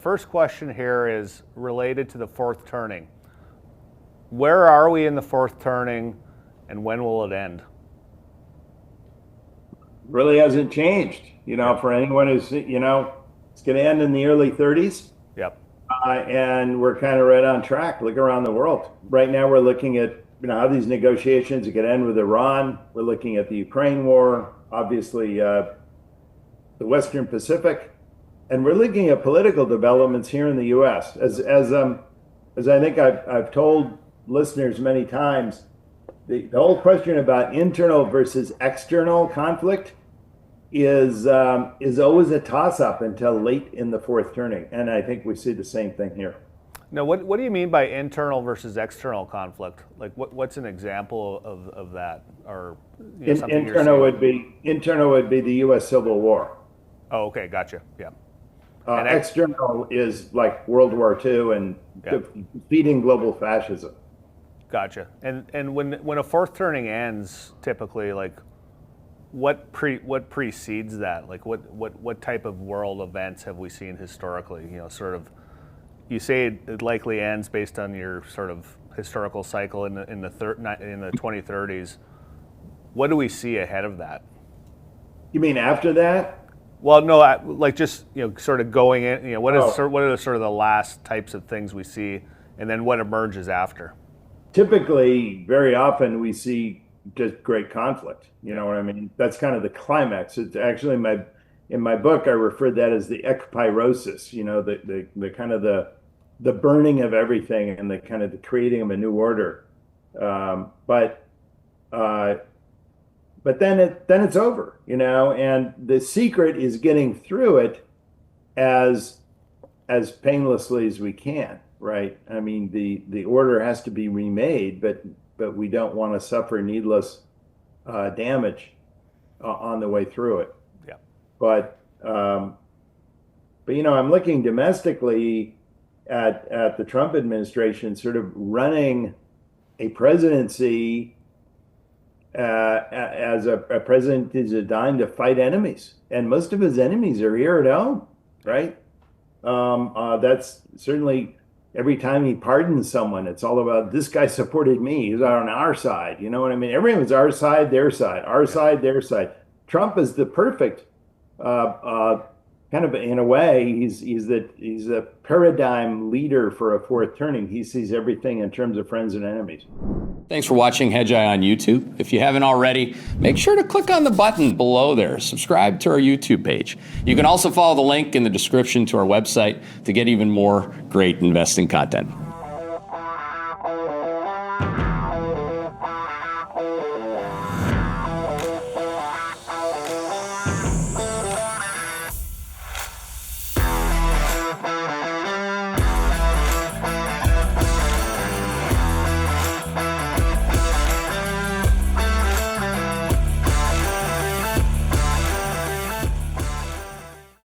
First question here is related to the fourth turning. Where are we in the fourth turning, and when will it end? Really hasn't changed. For anyone who's, it's going to end in the early 30s. Yep. And we're kind of right on track. Look around the world. Right now, we're looking at, how these negotiations are going to end with Iran. We're looking at the Ukraine war, obviously, the Western Pacific. And we're looking at political developments here in the U.S. As I think I've told listeners many times, the whole question about internal versus external conflict is always a toss-up until late in the fourth turning, and I think we see the same thing here. Now, what do you mean by internal versus external conflict? Like, what's an example of that, or internal would be the U.S. Civil War. Oh, okay, gotcha. Yeah. External is like World War II and defeating global fascism. Gotcha. And when a fourth turning ends, typically, like, what precedes that? Like, what type of world events have we seen historically? You say it likely ends based on your sort of historical cycle in the 2030s. What do we see ahead of that? You mean after that? Well, no, like just sort of going in. What are the sort of the last types of things we see, and then what emerges after? Typically, very often we see just great conflict. You know what I mean? That's kind of the climax. It's actually in my book I refer to that as the ekpyrosis. The kind of the burning of everything and the kind of the creating of a new order. But then it's over, and the secret is getting through it as painlessly as we can, right? I mean, the order has to be remade, but we don't want to suffer needless damage on the way through it. Yeah. But I'm looking domestically at the Trump administration sort of running a presidency as a president is designed to fight enemies, and most of his enemies are here at home, right? That's certainly every time he pardons someone, it's all about this guy supported me, he's on our side. You know what I mean? Everyone's our side, their side, our side, their side. Trump is the perfect kind of, in a way, he's a paradigm leader for a fourth turning. He sees everything in terms of friends and enemies. Thanks for watching Hedgeye on YouTube. If you haven't already, make sure to click on the button below there. Subscribe to our YouTube page. You can also follow the link in the description to our website to get even more great investing content.